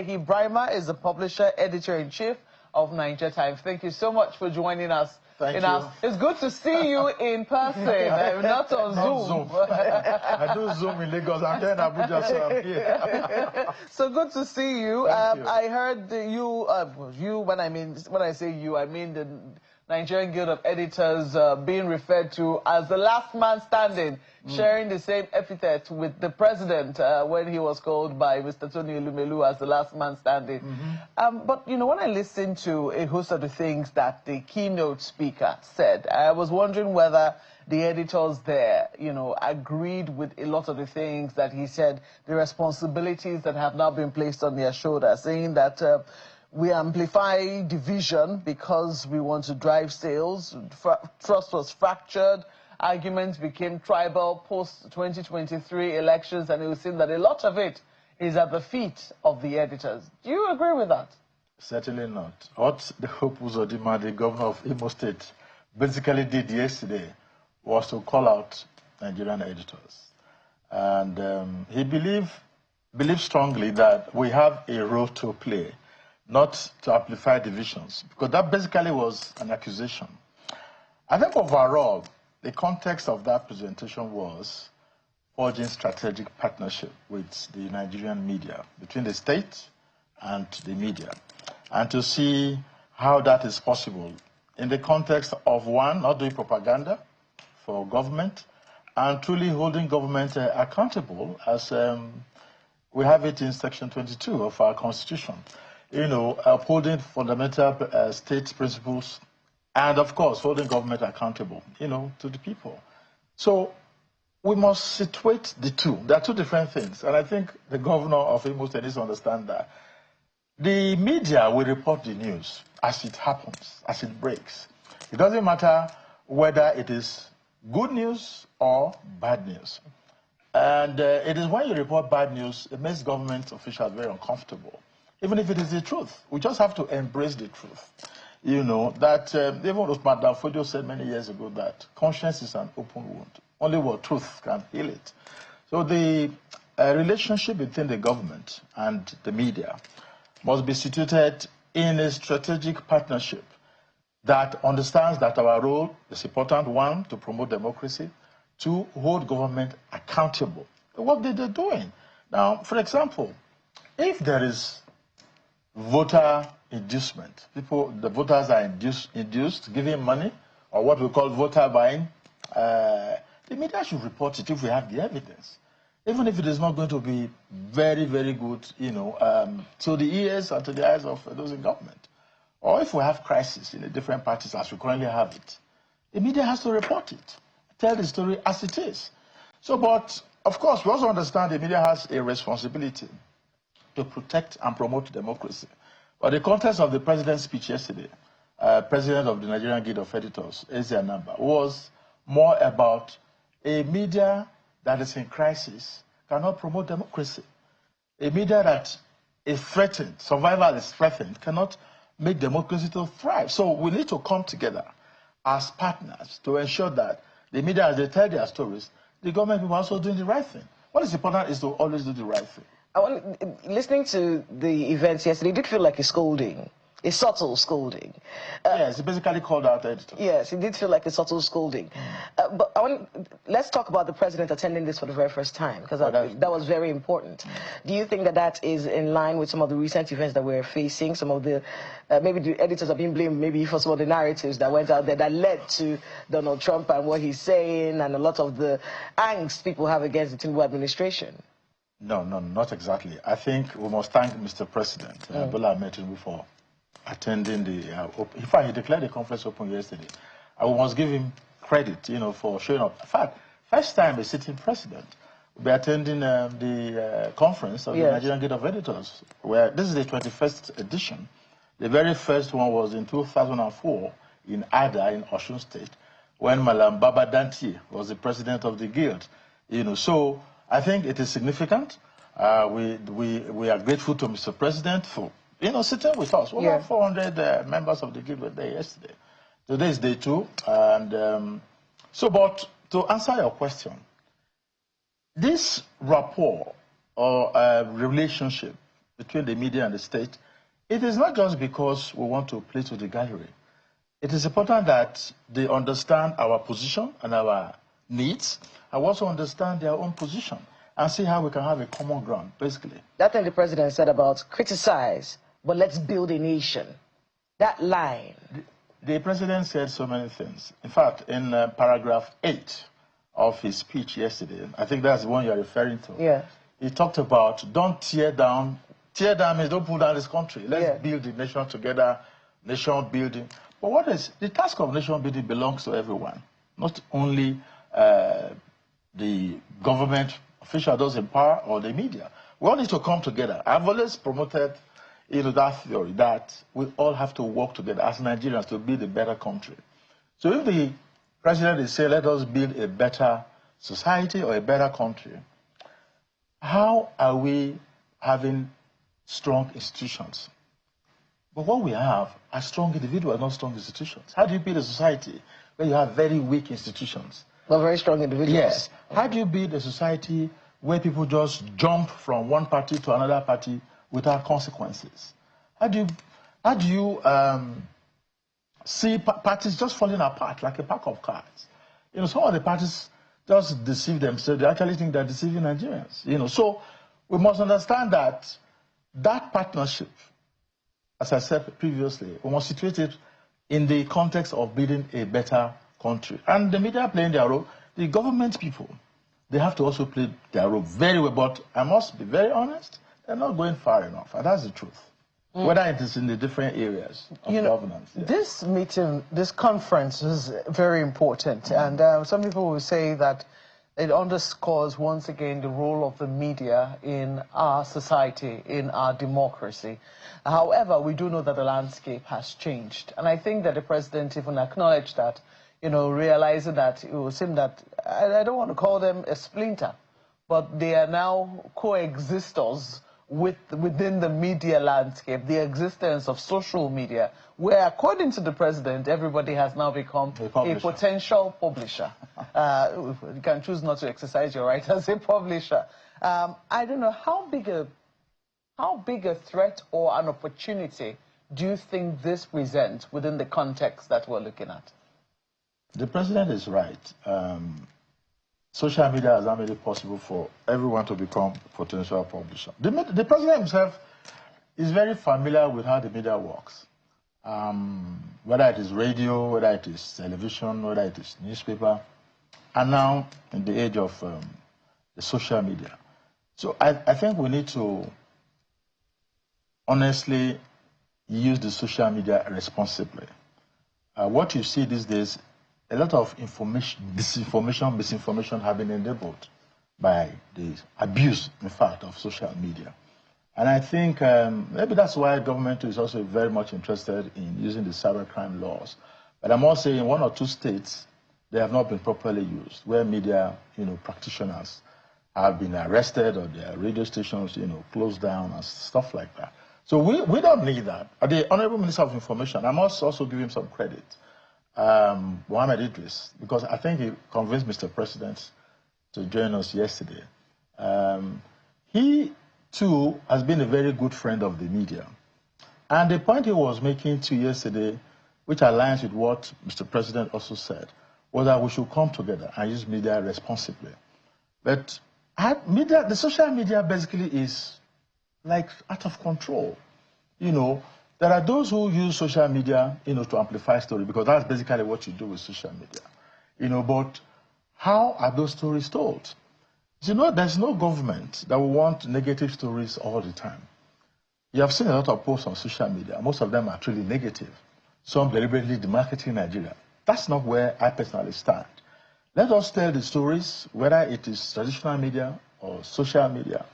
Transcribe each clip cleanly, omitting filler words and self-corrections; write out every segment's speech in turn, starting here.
Braimah is the publisher, editor-in-chief of Niger Times. Thank you so much for joining us. Thank you. It's good to see you in person, not on Zoom. I do Zoom in Lagos. I'm here in Abuja, so I'm here. So good to see you. I heard when I say you, I mean the Nigerian Guild of Editors being referred to as the last man standing, sharing the same epithet with the president when he was called by Mr. Tony Elumelu as the last man standing. But, you know, when I listened to a host of the things that the keynote speaker said, I was wondering whether the editors there, you know, agreed with a lot of the things that he said, the responsibilities that have now been placed on their shoulders, saying that we amplify division because we want to drive sales. Trust was fractured. Arguments became tribal post-2023 elections, and it would seem that a lot of it is at the feet of the editors. Do you agree with that? Certainly not. What the Hope Uzodimma, the governor of Imo State, basically did yesterday was to call out Nigerian editors. And he believed strongly that we have a role to play, not to amplify divisions, because that basically was an accusation. I think overall, the context of that presentation was forging strategic partnership with the Nigerian media, between the state and the media, and to see how that is possible in the context of, one, not doing propaganda for government, and truly holding government accountable, as we have it in Section 22 of our Constitution. You know, upholding fundamental state principles, and of course, holding government accountable, you know, to the people. So we must situate the two. There are two different things, and I think the governor of Imo State needs to understand that. The media will report the news as it happens, as it breaks. It doesn't matter whether it is good news or bad news. And it is when you report bad news, it makes government officials very uncomfortable. Even if it is the truth, we just have to embrace the truth. You know, that even Usman Danfodio said many years ago that conscience is an open wound. Only what truth can heal it. So the relationship between the government and the media must be situated in a strategic partnership that understands that our role is important, one, to promote democracy, two, hold government accountable. What they're doing. Now, for example, if there is voter inducement, the voters are induced, giving money, or what we call voter buying, the media should report it if we have the evidence, even if it is not going to be very, very good, you know, to the ears and to the eyes of those in government. Or if we have crisis in the different parties as we currently have it, the media has to report it, tell the story as it is. So, but of course, we also understand the media has a responsibility to protect and promote democracy. But the context of the president's speech yesterday, president of the Nigerian Guild of Editors, Eze Anamba, was more about a media that is in crisis cannot promote democracy. A media that is threatened, survival is threatened, cannot make democracy to thrive. So we need to come together as partners to ensure that the media, as they tell their stories, the government people are also doing the right thing. What is important is to always do the right thing. Listening to the events yesterday, it did feel like a scolding, a subtle scolding. Yes, it basically called out editors. Yes, it did feel like a subtle scolding. But let's talk about the president attending this for the very first time, because that was very important. Do you think that that is in line with some of the recent events that we're facing? Some of the, maybe the editors are being blamed maybe for some of the narratives that went out there that led to Donald Trump and what he's saying and a lot of the angst people have against the Tinubu administration? No, not exactly. I think we must thank Mr. President, Bola Ahmed Tinubu, for attending the, in fact, he declared the conference open yesterday. I must give him credit, you know, for showing up. In fact, first time a sitting president will be attending the conference of the Nigerian Guild of Editors, where this is the 21st edition. The very first one was in 2004 in Ada in Osun State, when Malam Baba Danti was the president of the guild. You know, so I think it is significant. We are grateful to Mr. President for, you know, sitting with us. Over 400 members of the guild were there yesterday. Today is day 2. And so, but to answer your question, this rapport or relationship between the media and the state, it is not just because we want to play to the gallery. It is important that they understand our position and our needs, and also understand their own position and see how we can have a common ground, basically. That thing the president said about criticize, but let's build a nation. That line. The president said so many things. In fact, in paragraph 8 of his speech yesterday, I think that's the one you're referring to. Yeah. He talked about don't tear down. Tear down means don't pull down this country. Let's build the nation together, nation building. But what is the task of nation building belongs to everyone, not only the government official, those in power, or the media. We all need to come together. I've always promoted that theory that we all have to work together as Nigerians to build a better country. So if the president is saying, let us build a better society or a better country, how are we having strong institutions? But what we have are strong individuals, not strong institutions. How do you build a society where you have very weak institutions? But very strong individuals. Yes. How do you build a society where people just jump from one party to another party without consequences? How do you see parties just falling apart like a pack of cards? Some of the parties just deceive themselves. They actually think they're deceiving Nigerians. So we must understand that partnership, as I said previously, we must situate it in the context of building a better country. And the media playing their role, the government people, they have to also play their role very well. But I must be very honest, they're not going far enough. And that's the truth. Whether it is in the different areas of governance. Yeah. This meeting, this conference is very important. And some people will say that it underscores once again the role of the media in our society, in our democracy. However, we do know that the landscape has changed. And I think that the president even acknowledged that, realizing that it will seem that, I don't want to call them a splinter, but they are now coexistors within the media landscape, the existence of social media, where, according to the president, everybody has now become a potential publisher. You can choose not to exercise your right as a publisher. I don't know, how big a threat or an opportunity do you think this presents within the context that we're looking at? The president is right. Social media has made it possible for everyone to become a potential publisher. The president himself is very familiar with how the media works. Whether it is radio, whether it is television, whether it is newspaper, and now in the age of the social media. So I think we need to honestly use the social media responsibly. What you see these days, a lot of disinformation, misinformation have been enabled by the abuse, in fact, of social media. And I think maybe that's why government is also very much interested in using the cybercrime laws. But I must say in 1 or 2 states, they have not been properly used, where media, practitioners have been arrested or their radio stations, closed down and stuff like that. So we don't need that. The Honorable Minister of Information, I must also give him some credit, Mohammed Idris, because I think he convinced Mr. President to join us yesterday. He, too, has been a very good friend of the media. And the point he was making to yesterday, which aligns with what Mr. President also said, was that we should come together and use media responsibly. But the social media basically is like out of control. There are those who use social media, to amplify stories, because that's basically what you do with social media. But how are those stories told? There's no government that will want negative stories all the time. You have seen a lot of posts on social media. Most of them are truly negative. Some deliberately demarketing Nigeria. That's not where I personally stand. Let us tell the stories, whether it is traditional media or social media,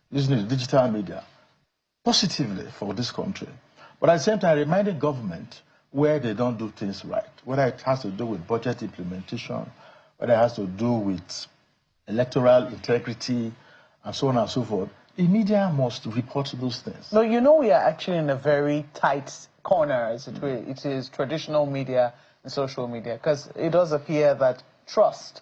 using the digital media, positively for this country. But at the same time, reminding government where they don't do things right, whether it has to do with budget implementation, whether it has to do with electoral integrity, and so on and so forth. The media must report those things. No, we are actually in a very tight corner, as it is traditional media and social media, because it does appear that trust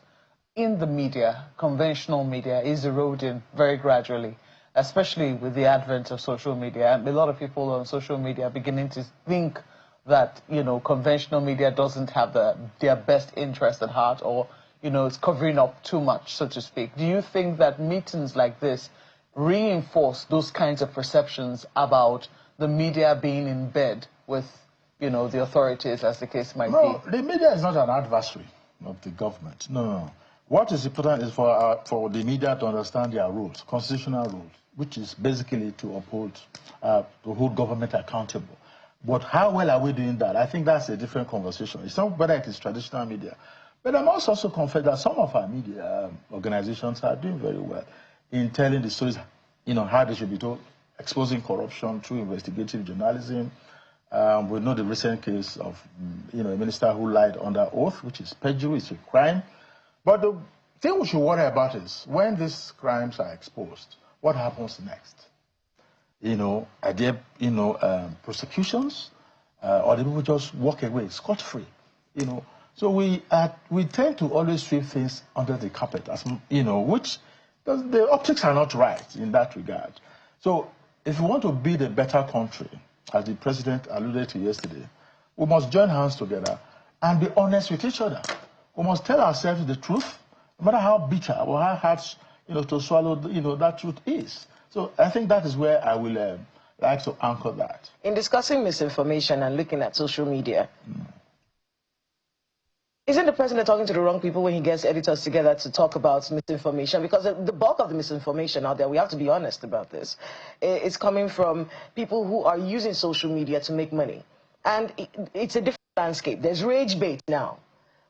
in the media, conventional media, is eroding very gradually. especially with the advent of social media. And a lot of people on social media are beginning to think that, conventional media doesn't have their best interest at heart, or, it's covering up too much, so to speak. Do you think that meetings like this reinforce those kinds of perceptions about the media being in bed with, the authorities, as the case might be? No, the media is not an adversary of the government. No. What is important is for the media to understand their rules, constitutional rules, which is basically to hold government accountable. But how well are we doing that? I think that's a different conversation. It's not whether it is traditional media. But I must also confess that some of our media organizations are doing very well in telling the stories, how they should be told, exposing corruption through investigative journalism. We know the recent case of, a minister who lied under oath, which is perjury, it's a crime. But the thing we should worry about is when these crimes are exposed, what happens next? Are there, prosecutions, or do people just walk away scot-free? So we tend to always sweep things under the carpet, as which the optics are not right in that regard. So if we want to build a better country, as the president alluded to yesterday, we must join hands together and be honest with each other. We must tell ourselves the truth, no matter how bitter or how hard, to swallow, that truth is. So I think that is where I will like to anchor that. In discussing misinformation and looking at social media, isn't the president talking to the wrong people when he gets editors together to talk about misinformation? Because the bulk of the misinformation out there, we have to be honest about this, is coming from people who are using social media to make money. And it's a different landscape. There's rage bait now,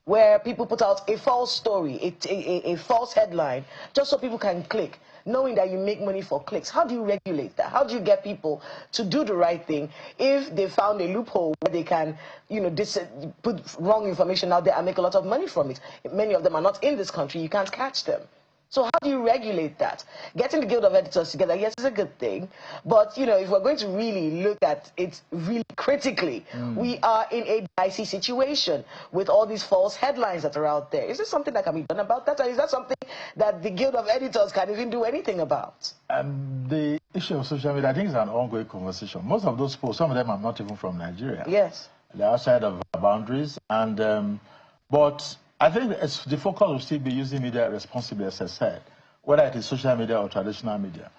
where people put out a false story, a false headline, just so people can click, knowing that you make money for clicks. How do you regulate that? How do you get people to do the right thing if they found a loophole where they can, put wrong information out there and make a lot of money from it? Many of them are not in this country. You can't catch them. So how do you regulate that? Getting the Guild of Editors together, yes, it's a good thing. But, if we're going to really look at it really critically, we are in a dicey situation with all these false headlines that are out there. Is there something that can be done about that? Or is that something that the Guild of Editors can even do anything about? The issue of social media, I think, is an ongoing conversation. Most of those posts, some of them are not even from Nigeria. Yes. They're outside of our boundaries. But I think the focus will still be using media responsibly, as I said, whether it is social media or traditional media.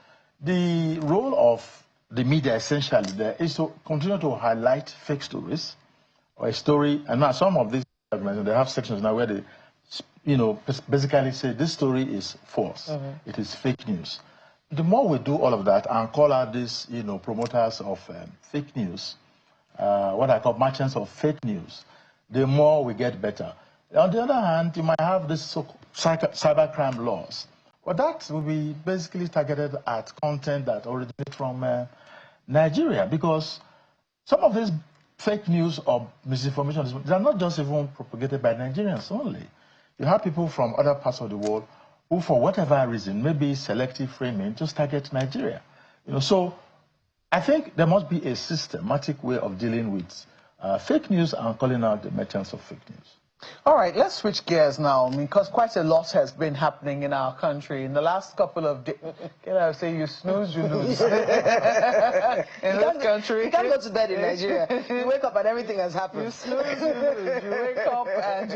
The role of the media, essentially, there is to continue to highlight fake stories, or a story. And now some of these organizations, they have sections now where they, basically say this story is false. It is fake news. The more we do all of that and call out these, promoters of fake news, what I call merchants of fake news, the more we get better. On the other hand, you might have this cybercrime laws. But that will be basically targeted at content that originates from Nigeria, because some of these fake news or misinformation, they are not just even propagated by Nigerians only. You have people from other parts of the world who, for whatever reason, maybe selective framing, just target Nigeria. So I think there must be a systematic way of dealing with fake news and calling out the merchants of fake news. All right, let's switch gears now, because quite a lot has been happening in our country in the last couple of days. Can I say you snooze, you lose? In this country. You can't go to bed in Nigeria. You wake up and everything has happened. You snooze, you lose. You wake up and,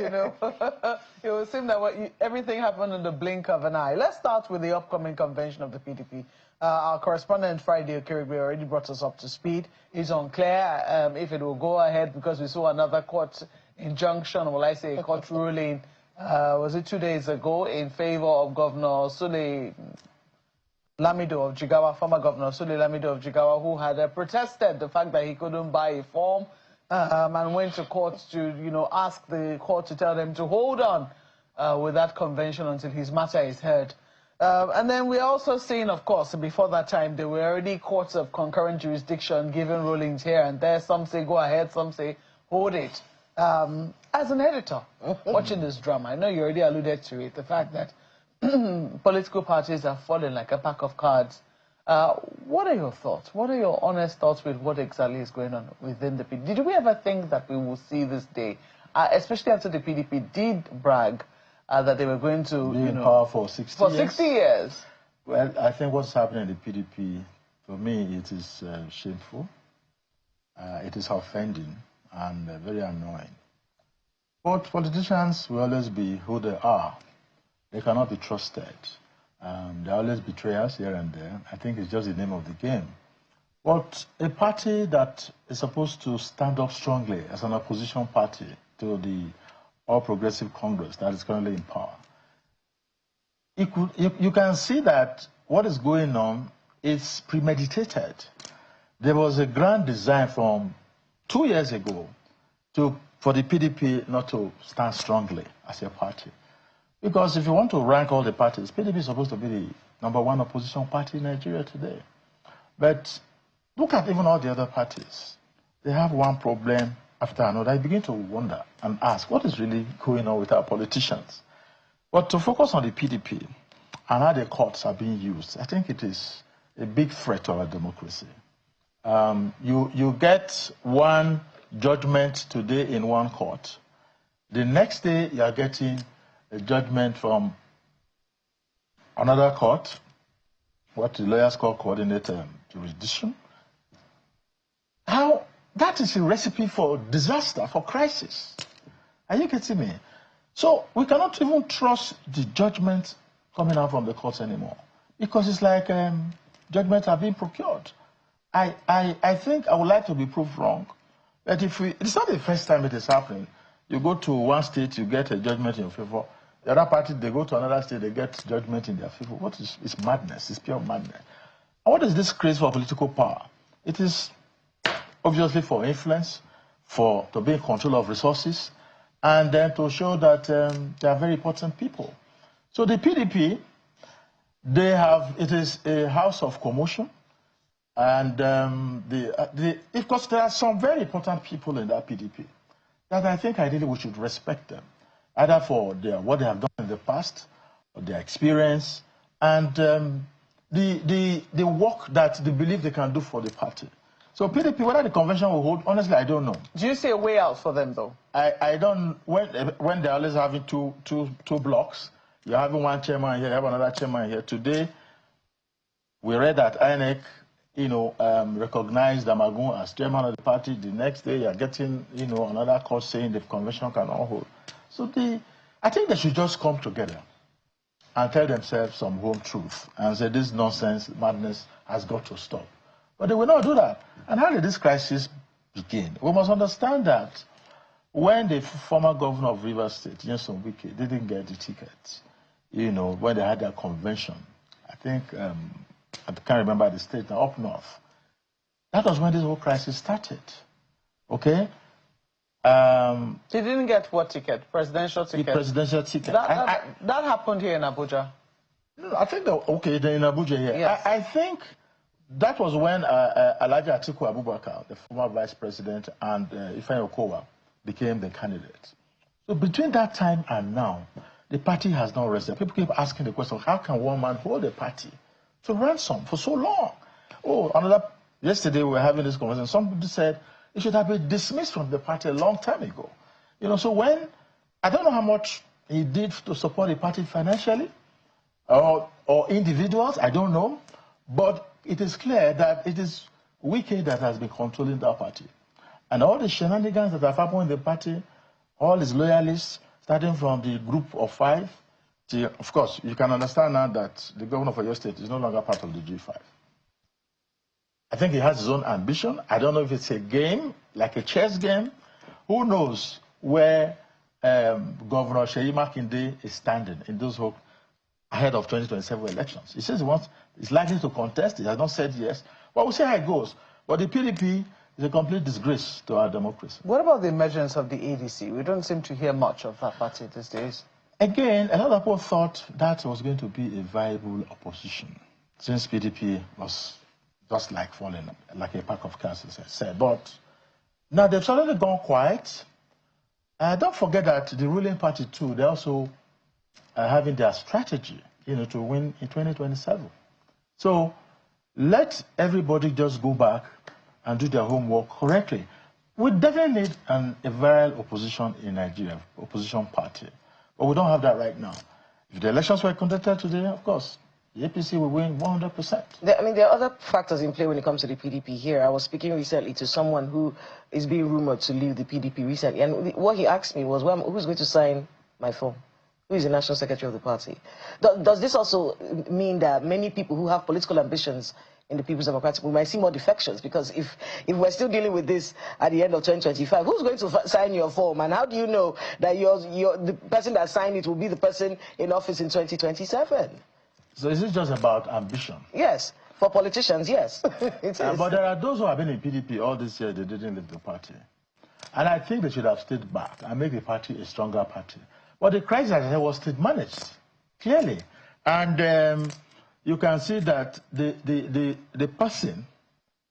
it will seem that everything happened in the blink of an eye. Let's start with the upcoming convention of the PDP. Our correspondent, Friday Okirigbe, already brought us up to speed. It's unclear if it will go ahead, because we saw another court injunction, or will I say a court ruling, was it 2 days ago, in favor of Governor Sule Lamido of Jigawa, former Governor Sule Lamido of Jigawa, who had protested the fact that he couldn't buy a form and went to court to, ask the court to tell them to hold on with that convention until his matter is heard. And then we're also seeing, of course, before that time, there were already courts of concurrent jurisdiction giving rulings here and there. Some say go ahead, some say hold it. As an editor watching this drama, I know you already alluded to it, the fact that political parties are falling like a pack of cards. What are your thoughts? What are your honest thoughts with what exactly is going on within the PDP? Did we ever think that we will see this day, especially after the PDP did brag that they were going to, be in power for 60 years? 60 years. Well, I think what's happening in the PDP, for me, it is shameful. It is offending and very annoying. But politicians will always be who they are. They cannot be trusted. There are always betrayers here and there. I think it's just the name of the game. But a party that is supposed to stand up strongly as an opposition party to the All Progressive Congress that is currently in power, you can see that what is going on is premeditated. There was a grand design from 2 years ago for the PDP not to stand strongly as a party. Because if you want to rank all the parties, PDP is supposed to be the #1 opposition party in Nigeria today. But look at even all the other parties. They have one problem after another. I begin to wonder and ask, what is really going on with our politicians? But to focus on the PDP and how the courts are being used, I think it is a big threat to our democracy. You get one judgment today in one court. The next day, you are getting a judgment from another court, what the lawyers call coordinate jurisdiction. How that is a recipe for disaster, for crisis. Are you getting me? So we cannot even trust the judgment coming out from the courts anymore, because it's like judgments are being procured. I think I would like to be proved wrong, but it's not the first time it is happening. You go to one state, you get a judgment in your favor. The other party, they go to another state, they get judgment in their favor. It's madness. It's pure madness. And what is this craze for political power? It is obviously for influence, to be in control of resources, and then to show that they are very important people. So the PDP, it is a house of commotion, and of course there are some very important people in that PDP that I think ideally we should respect them, either for what they have done in the past, or their experience, and the work that they believe they can do for the party. So PDP, whether the convention will hold, honestly, I don't know. Do you see a way out for them, though? I don't. When they're always having two blocks, you're having one chairman here, you have another chairman here. Today, we read that INEC, recognized Damagun as chairman of the party. The next day, you're getting, another court saying the convention cannot hold. So I think they should just come together and tell themselves some home truth and say this nonsense, madness has got to stop. But they will not do that. And how did this crisis begin? We must understand that when the former governor of Rivers State, Nyesom Wike, didn't get the ticket, when they had their convention, I think, I can't remember the state, now up north, that was when this whole crisis started. Okay? They didn't get what ticket? Presidential ticket? The presidential ticket. That happened here in Abuja. No, I think in Abuja here. Yes. I think that was when Alhaji Atiku Abubakar, the former vice president, and Ifeanyi Okowa became the candidate. So between that time and now, the party has not rested. People keep asking the question, how can one man hold a party to ransom for so long? Yesterday we were having this conversation. Somebody said it should have been dismissed from the party a long time ago. So I don't know how much he did to support the party financially or individuals, I don't know. But it is clear that it is Wike that has been controlling that party. And all the shenanigans that have happened in the party, all his loyalists, starting from the group of 5, of course, you can understand now that the governor of your state is no longer part of the G5. I think he has his own ambition. I don't know if it's a game, like a chess game. Who knows where Governor Seyi Makinde is standing in those hopes ahead of 2027 elections. He says he's likely to contest. He has not said yes. But we'll see how it goes. But the PDP is a complete disgrace to our democracy. What about the emergence of the ADC? We don't seem to hear much of that party these days. Again, a lot of people thought that was going to be a viable opposition, since PDP was just like falling like a pack of cards, as I said. But now they've suddenly gone quiet. Don't forget that the ruling party too, they also having their strategy, to win in 2027. So let everybody just go back and do their homework correctly. We definitely need a viral opposition in Nigeria, opposition party. But we don't have that right now. If the elections were conducted today, of course, the APC will win 100%. I mean, there are other factors in play when it comes to the PDP here. I was speaking recently to someone who is being rumored to leave the PDP recently, and what he asked me was, well, who's going to sign my form? Who is the national secretary of the party? Does this also mean that many people who have political ambitions in the People's Democratic Movement might see more defections? Because if we're still dealing with this at the end of 2025, who's going to sign your form? And how do you know that the person that signed it will be the person in office in 2027? So is it just about ambition? Yes. For politicians, yes. It is. But there are those who have been in PDP all this year, they didn't leave the party. And I think they should have stayed back and make the party a stronger party. But the crisis, as I said, was state managed, clearly. And you can see that the person,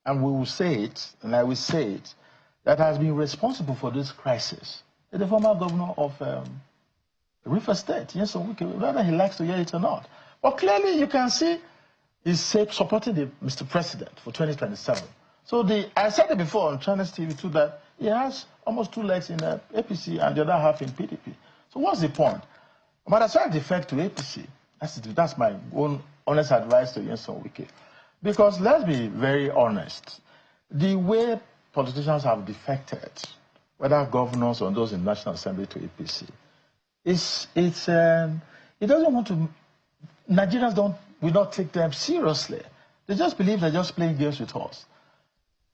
and we will say it, and I will say it, that has been responsible for this crisis is the former governor of Rivers State, yes, whether he likes to hear it or not. But clearly you can see he's supporting Mr. President for 2027. So I said it before on Channels TV too, that he has almost 2 legs in the APC and the other half in PDP. So what's the point? But as far as defect to APC, that's my own honest advice to Wike. Because let's be very honest, the way politicians have defected, whether governors or those in National Assembly to APC, it doesn't want to. Nigerians will not take them seriously. They just believe they're just playing games with us.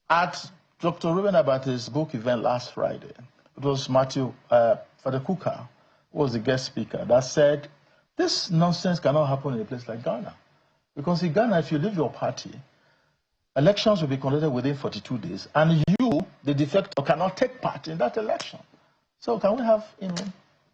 At Dr. Ruben Abate's book event last Friday, it was Matthew Fadekuka, who was the guest speaker, that said, this nonsense cannot happen in a place like Ghana. Because in Ghana, if you leave your party, elections will be conducted within 42 days, and you, the defector, cannot take part in that election. So can we have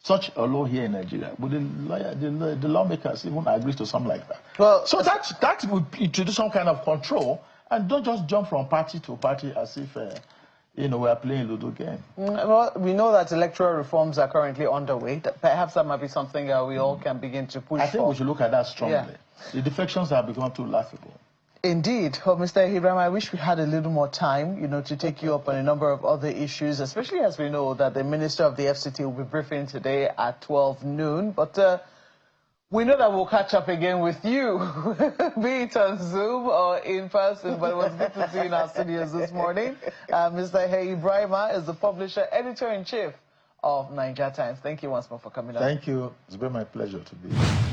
such a law here in Nigeria? Would the lawmakers even agree to something like that? Well, so that would introduce some kind of control, and don't just jump from party to party as if we are playing Ludo game. Well, we know that electoral reforms are currently underway. Perhaps that might be something we all can begin to push for. I think we should look at that strongly. Yeah. The defections have become too laughable. Indeed. Well, Mr. Ibrahim, I wish we had a little more time, to take you up on a number of other issues, especially as we know that the Minister of the FCT will be briefing today at 12 noon. But we know that we'll catch up again with you, be it on Zoom or in person, but it was good to see you in our studios this morning. Mr. Braimah is the publisher, editor-in-chief of Niger Times. Thank you once more for coming on. Thank you. It's been my pleasure to be here.